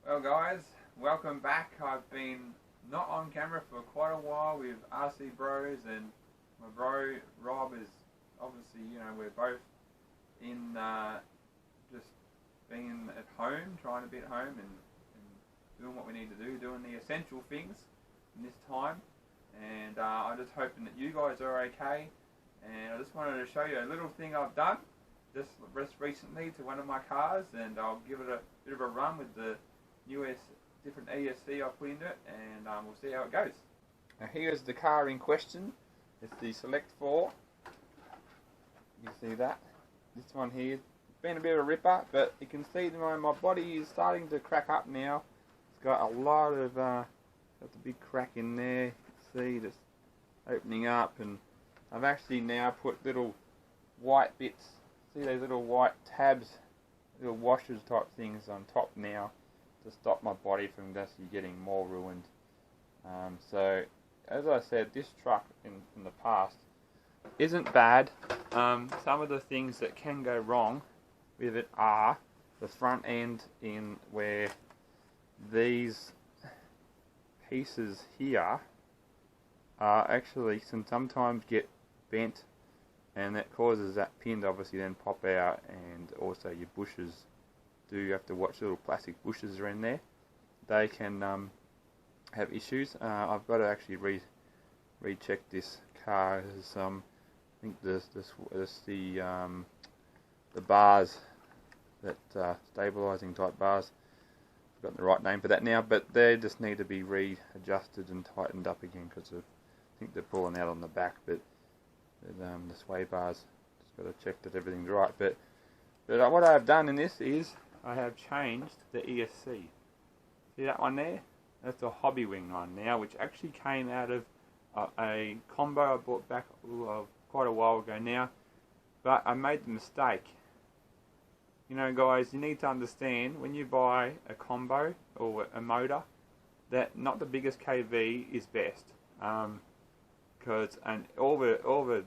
Well guys, welcome back. I've been not on camera for quite a while with RC Bros, and my bro Rob is obviously, we're both in just being at home, trying to be at home and doing what we need to do, doing the essential things in this time. And I'm just hoping that you guys are okay. And I just wanted to show you a little thing I've done just recently to one of my cars, and I'll give it a bit of a run with the newest different ESC I put into it, and we'll see how it goes. Now here's the car in question. It's the Select Four. You see that? This one here, it's been a bit of a ripper, but you can see that my body is starting to crack up now. It's got a lot of, got the big crack in there. You can see it's opening up, and I've actually now put little white bits, see those little white tabs, little washers type things on top now, to stop my body from just getting more ruined. So, as I said, this truck in the past isn't bad. Some of the things that can go wrong with it are the front end, in where these pieces here are actually sometimes get bent, and that causes that pin to obviously then pop out, and also your bushes. You have to watch little plastic bushes are in there. They can have issues. I've got to actually recheck this car. I think the bars, that stabilizing type bars, I've got the right name for that now, but they just need to be readjusted and tightened up again, because I think they're pulling out on the back. But the sway bars, just got to check that everything's right. But what I've done in this is I have changed the ESC. See that one there? That's a hobby wing one now, which actually came out of a combo I bought back quite a while ago now. But I made the mistake. Guys, you need to understand, when you buy a combo or a motor, that not the biggest KV is best. And all the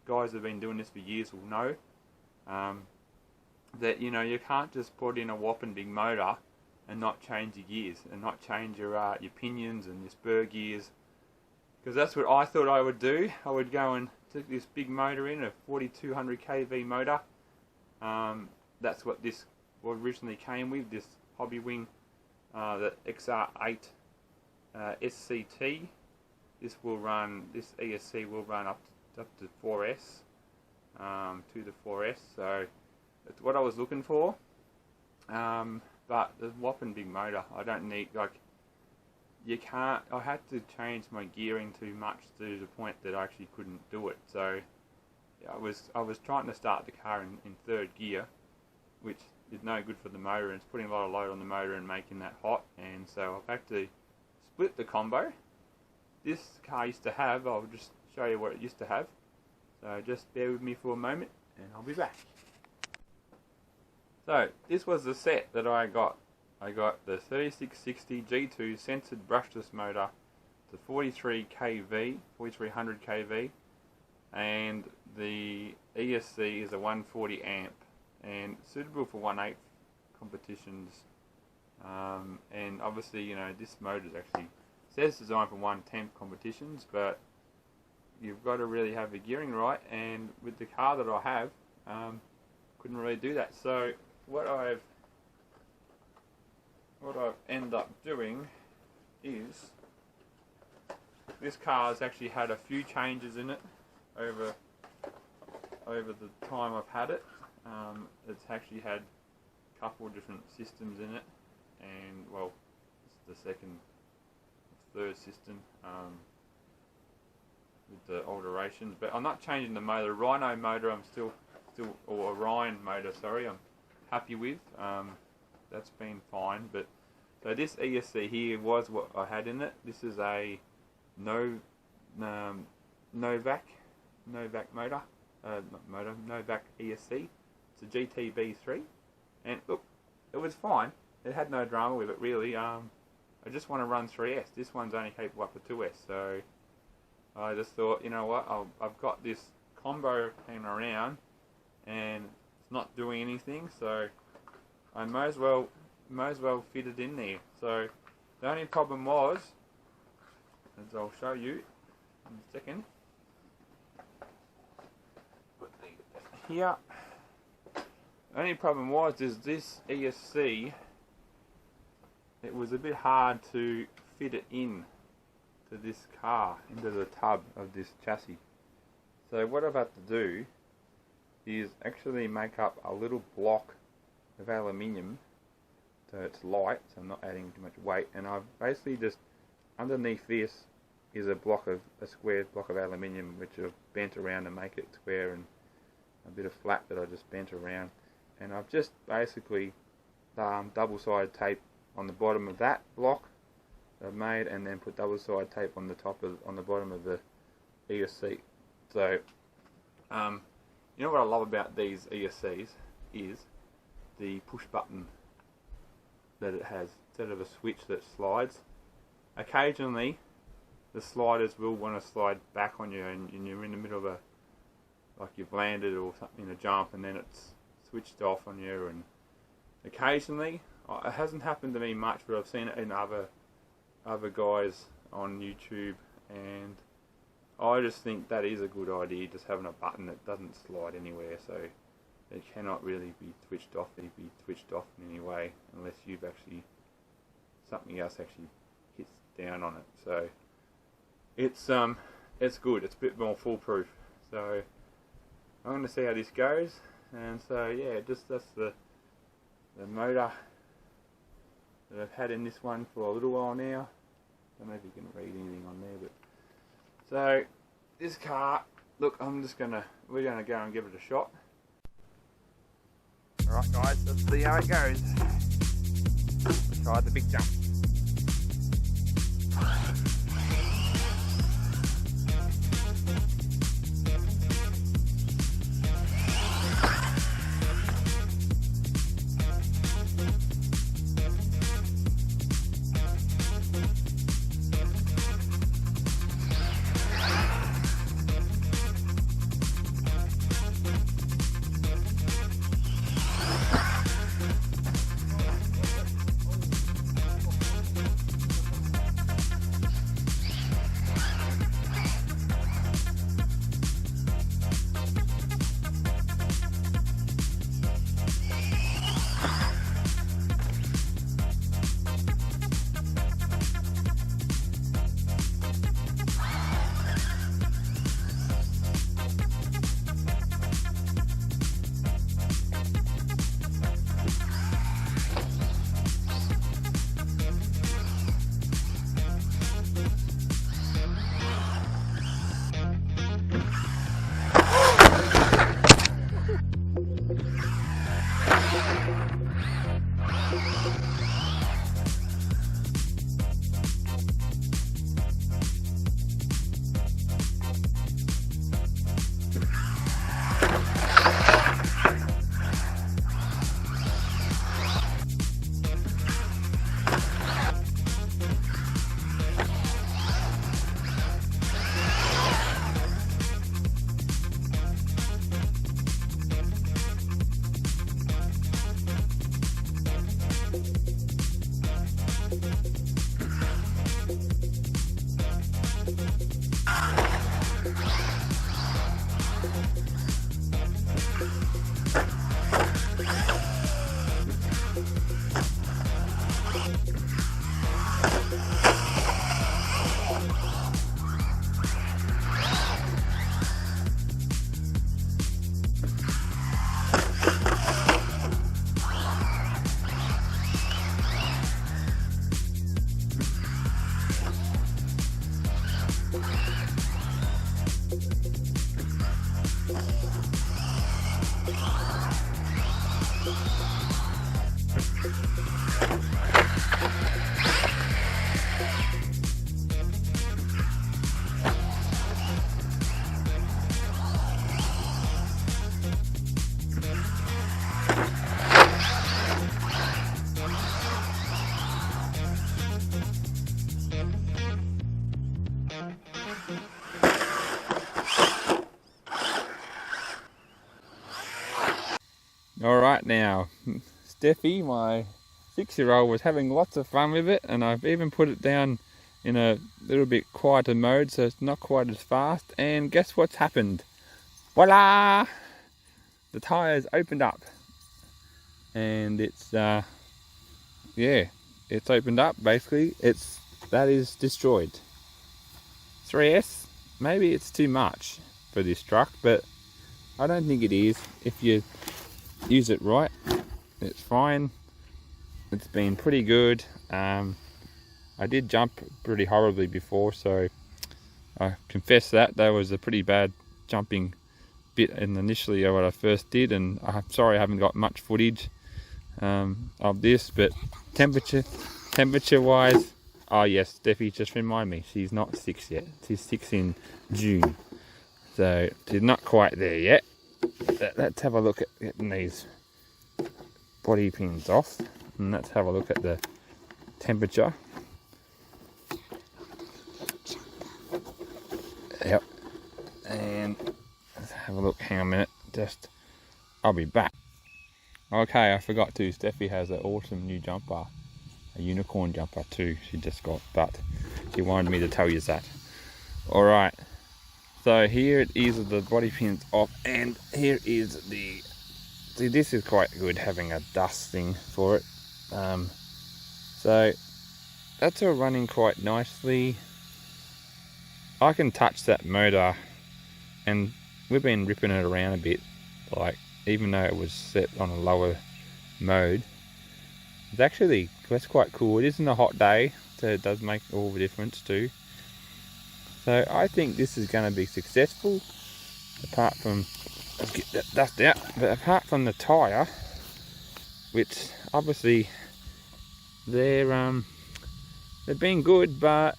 guys who have been doing this for years will know that you can't just put in a whopping big motor and not change your gears and not change your pinions and your spur gears, because that's what I thought I would do. I would go and take this big motor in, a 4200 kV motor. That's what this originally came with, this hobby wing, the XR8 SCT. This ESC will run up to 4S, to the 4S. So that's what I was looking for. But the whopping big motor, I don't need, I had to change my gearing too much to the point that I actually couldn't do it. So yeah, I was trying to start the car in third gear, which is no good for the motor, and it's putting a lot of load on the motor and making that hot. And so I've had to split the combo. This car used to have, I'll just show you what it used to have. So just bear with me for a moment and I'll be back. So this was the set that I got. I got the 3660 G2 censored brushless motor to 43 kV, 4300 kV, and the ESC is a 140 amp and suitable for 1/8 competitions. And obviously, this motor is actually says designed for 1/10 competitions, but you've got to really have the gearing right, and with the car that I have, couldn't really do that. So what I've ended up doing is, this car has actually had a few changes in it over the time I've had it. It's actually had a couple of different systems in it, and well, it's the third system with the alterations. But I'm not changing the motor. The Rhino motor I'm still or Orion motor, sorry, I'm happy with. That's been fine. But so this ESC here was what I had in it. This is a Novak motor, Novak ESC. It's a GTB3, and look, it was fine. It had no drama with it really. I just want to run 3S. This one's only capable up to 2S, so I just thought, you know what, I've got this combo hanging around and it's not doing anything, so I may as well may as well fit it in there. So the only problem was, as I'll show you in a second, here, the only problem was is this ESC, it was a bit hard to fit it in to this car, into the tub of this chassis. So what I've had to do is actually make up a little block of aluminium so it's light, so I'm not adding too much weight, and I've basically just, underneath this is a square block of aluminium which I've bent around to make it square, and a bit of flat that I just bent around, and I've just basically double-sided tape on the bottom of that block that I've made, and then put double-sided tape on the bottom of the ESC. So you know what I love about these ESCs is the push button that it has, instead of a switch that slides. Occasionally the sliders will want to slide back on you, and you're in the middle of like you've landed or something in a jump, and then it's switched off on you, and occasionally, it hasn't happened to me much, but I've seen it in other guys on YouTube, and I just think that is a good idea, just having a button that doesn't slide anywhere, so it cannot really be switched off in any way, unless you've actually, something else actually hits down on it. So it's good, it's a bit more foolproof. So I'm going to see how this goes, and so yeah, that's the motor that I've had in this one for a little while now. I don't know if you can read anything on there, but so this car, look, we're gonna go and give it a shot. Alright guys, let's see how it goes. Try the big jump. Alright now, Steffi, my 6-year-old was having lots of fun with it, and I've even put it down in a little bit quieter mode so it's not quite as fast. And guess what's happened? Voila! The tyres opened up, and it's yeah, it's opened up. Basically that is destroyed. 3S, maybe it's too much for this truck, but I don't think it is. If you use it right, it's fine. It's been pretty good. I did jump pretty horribly before, so I confess that was a pretty bad jumping bit initially when I first did, and I'm sorry I haven't got much footage of this, but temperature wise, oh yes, Steffi just remind me, she's not 6 yet. She's 6 in June, so she's not quite there yet. Let's have a look at getting these body pins off, and let's have a look at the temperature. Yep, and let's have a look. Hang on a minute, I'll be back. Okay, I forgot to. Steffi has an awesome new jumper, a unicorn jumper too. She just got, but she wanted me to tell you that. All right, so here it is with the body pins off, and here is the. See, this is quite good having a dust thing for it. So that's all running quite nicely. I can touch that motor, and we've been ripping it around a bit, like even though it was set on a lower mode. That's quite cool. It isn't a hot day, so it does make all the difference too. So I think this is going to be successful, apart from, let's get that dust out, but apart from the tyre, which obviously they've been good, but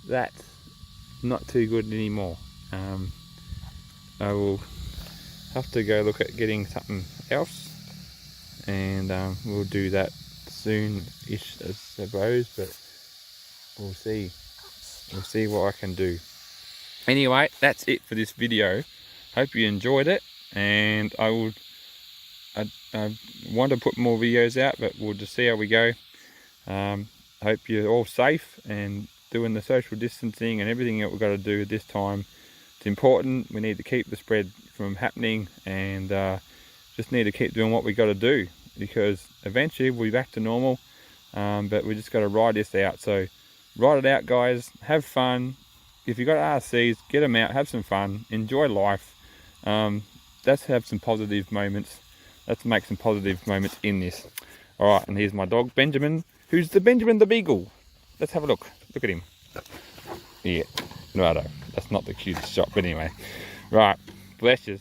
that's not too good anymore. I will have to go look at getting something else, and we'll do that soon-ish, I suppose, but we'll see what I can do. Anyway, that's it for this video. Hope you enjoyed it, and I want to put more videos out, but we'll just see how we go. Hope you're all safe and doing the social distancing and everything that we've got to do this time. It's important. We need to keep the spread from happening, and just need to keep doing what we got to do, because eventually we'll be back to normal, but we just got to ride this out. So ride it out, guys. Have fun. If you've got RCs, get them out, have some fun, enjoy life. Let's have some positive moments. Let's make some positive moments in this. All right, and here's my dog Benjamin, who's the Benjamin the Beagle. Let's have a look. Look at him. Yeah, righto. That's not the cutest shot, but anyway. Right, bless you.